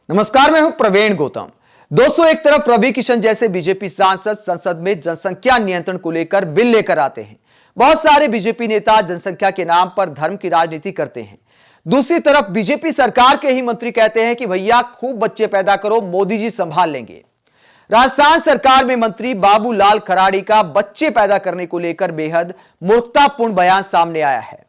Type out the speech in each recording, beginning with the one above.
नमस्कार, मैं हूं प्रवीण गौतम। दोस्तों, एक तरफ रवि किशन जैसे बीजेपी सांसद संसद में जनसंख्या नियंत्रण को लेकर बिल लेकर आते हैं। बहुत सारे बीजेपी नेता जनसंख्या के नाम पर धर्म की राजनीति करते हैं। दूसरी तरफ बीजेपी सरकार के ही मंत्री कहते हैं कि भैया खूब बच्चे पैदा करो, मोदी जी संभाल लेंगे। राजस्थान सरकार में मंत्री बाबूलाल खराड़ी का बच्चे पैदा करने को लेकर बेहद मूर्खतापूर्ण बयान सामने आया है।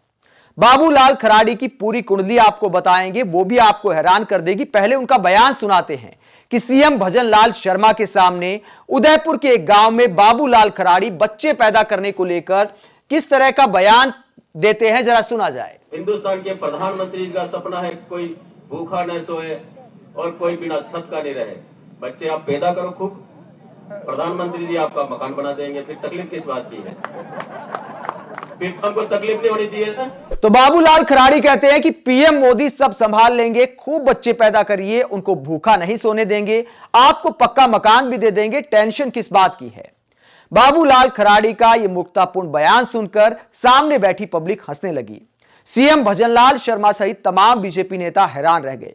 बाबूलाल खराड़ी की पूरी कुंडली आपको बताएंगे, वो भी आपको हैरान कर देगी। पहले उनका बयान सुनाते हैं कि सीएम भजनलाल शर्मा के सामने उदयपुर के एक गांव में बाबूलाल खराड़ी बच्चे पैदा करने को लेकर किस तरह का बयान देते हैं, जरा सुना जाए। हिंदुस्तान के प्रधानमंत्री का सपना है कोई भूखा न सोए और कोई बिना छत का नहीं रहे। बच्चे आप पैदा करो खूब, प्रधानमंत्री जी आपका मकान बना देंगे। फिर तकलीफ किस बात की है? फिर हमको तकलीफ नहीं होनी चाहिए ना। तो बाबूलाल खराड़ी कहते हैं कि पीएम मोदी सब संभाल लेंगे, खूब बच्चे पैदा करिए, उनको भूखा नहीं सोने देंगे, आपको पक्का मकान भी दे देंगे, टेंशन किस बात की है। बाबूलाल खराड़ी का यह मूर्खतापूर्ण बयान सुनकर सामने बैठी पब्लिक हंसने लगी। सीएम भजनलाल शर्मा सहित तमाम बीजेपी नेता हैरान रह गए।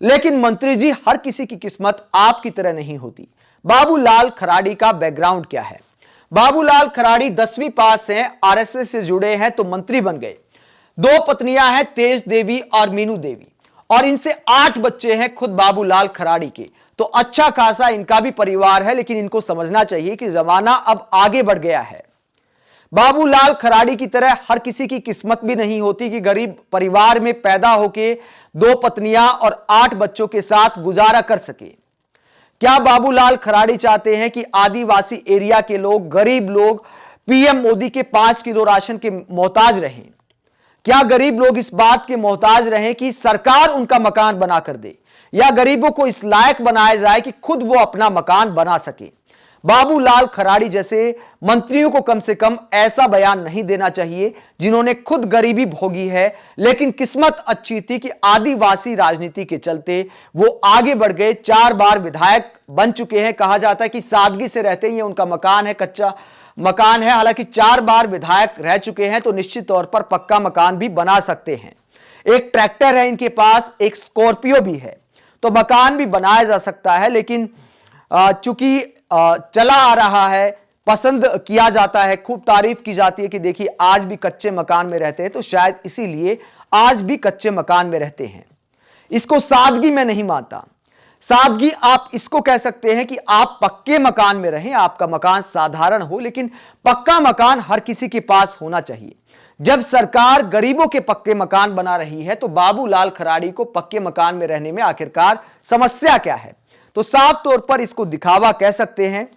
लेकिन मंत्री जी, हर किसी की किस्मत आपकी तरह नहीं होती। बाबूलाल खराड़ी का बैकग्राउंड क्या है? बाबूलाल खराड़ी 10वीं पास हैं, आरएसएस से जुड़े हैं तो मंत्री बन गए। 2 पत्नियां हैं, तेज देवी और मीनू देवी, और इनसे 8 बच्चे हैं खुद बाबूलाल खराड़ी के। तो अच्छा खासा इनका भी परिवार है। लेकिन इनको समझना चाहिए कि जमाना अब आगे बढ़ गया है। बाबूलाल खराड़ी की तरह हर किसी की किस्मत भी नहीं होती कि गरीब परिवार में पैदा होके 2 पत्नियां और 8 बच्चों के साथ गुजारा कर सके। क्या बाबूलाल खराड़ी चाहते हैं कि आदिवासी एरिया के लोग, गरीब लोग पीएम मोदी के 5 किलो राशन के मोहताज रहें? क्या गरीब लोग इस बात के मोहताज रहें कि सरकार उनका मकान बना कर दे, या गरीबों को इस लायक बनाया जाए कि खुद वो अपना मकान बना सके? बाबूलाल खराड़ी जैसे मंत्रियों को कम से कम ऐसा बयान नहीं देना चाहिए, जिन्होंने खुद गरीबी भोगी है। लेकिन किस्मत अच्छी थी कि आदिवासी राजनीति के चलते वो आगे बढ़ गए, 4 बार विधायक बन चुके हैं। कहा जाता है कि सादगी से रहते ही उनका मकान है, कच्चा मकान है। हालांकि 4 बार विधायक रह चुके हैं तो निश्चित तौर पर पक्का मकान भी बना सकते हैं। एक ट्रैक्टर है इनके पास, एक स्कॉर्पियो भी है, तो मकान भी बनाया जा सकता है। लेकिन चूंकि चला आ रहा है, पसंद किया जाता है, खूब तारीफ की जाती है कि देखिए आज भी कच्चे मकान में रहते हैं, तो शायद इसीलिए आज भी कच्चे मकान में रहते हैं। इसको सादगी में नहीं मानता। सादगी आप इसको कह सकते हैं कि आप पक्के मकान में रहें, आपका मकान साधारण हो, लेकिन पक्का मकान हर किसी के पास होना चाहिए। जब सरकार गरीबों के पक्के मकान बना रही है तो बाबूलाल खराड़ी को पक्के मकान में रहने में आखिरकार समस्या क्या है? तो साफ तौर पर इसको दिखावा कह सकते हैं।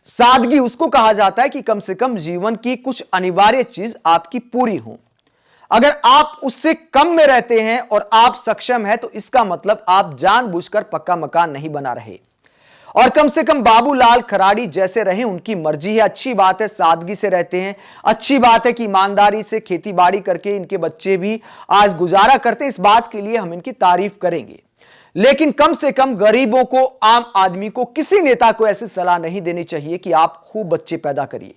सादगी उसको कहा जाता है कि कम से कम जीवन की कुछ अनिवार्य चीज आपकी पूरी हो। अगर आप उससे कम में रहते हैं और आप सक्षम हैं तो इसका मतलब आप जानबूझकर पक्का मकान नहीं बना रहे। और कम से कम बाबूलाल खराड़ी जैसे रहे, उनकी मर्जी है। अच्छी बात है, सादगी से रहते हैं, अच्छी बात है कि ईमानदारी से खेती बाड़ी करके इनके बच्चे भी आज गुजारा करते हैं। इस बात के लिए हम इनकी तारीफ करेंगे। लेकिन कम से कम गरीबों को, आम आदमी को, किसी नेता को ऐसी सलाह नहीं देनी चाहिए कि आप खूब बच्चे पैदा करिए,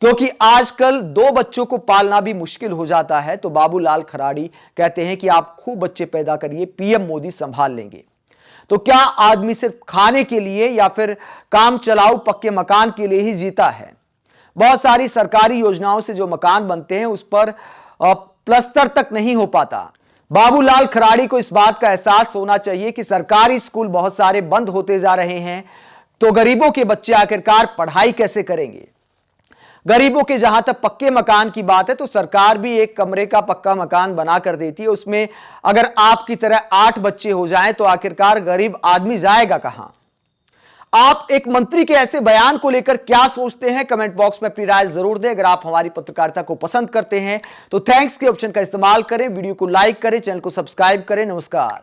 क्योंकि आजकल 2 बच्चों को पालना भी मुश्किल हो जाता है। तो बाबूलाल खराड़ी कहते हैं कि आप खूब बच्चे पैदा करिए, पीएम मोदी संभाल लेंगे। तो क्या आदमी सिर्फ खाने के लिए या फिर काम चलाऊ पक्के मकान के लिए ही जीता है? बहुत सारी सरकारी योजनाओं से जो मकान बनते हैं उस पर प्लस्तर तक नहीं हो पाता। बाबूलाल खराड़ी को इस बात का एहसास होना चाहिए कि सरकारी स्कूल बहुत सारे बंद होते जा रहे हैं, तो गरीबों के बच्चे आखिरकार पढ़ाई कैसे करेंगे? गरीबों के जहां तक पक्के मकान की बात है तो सरकार भी एक कमरे का पक्का मकान बना कर देती है। उसमें अगर आपकी तरह 8 बच्चे हो जाएं तो आखिरकार गरीब आदमी जाएगा कहां? आप एक मंत्री के ऐसे बयान को लेकर क्या सोचते हैं? कमेंट बॉक्स में अपनी राय जरूर दें। अगर आप हमारी पत्रकारिता को पसंद करते हैं तो थैंक्स के ऑप्शन का इस्तेमाल करें, वीडियो को लाइक करें, चैनल को सब्सक्राइब करें। नमस्कार।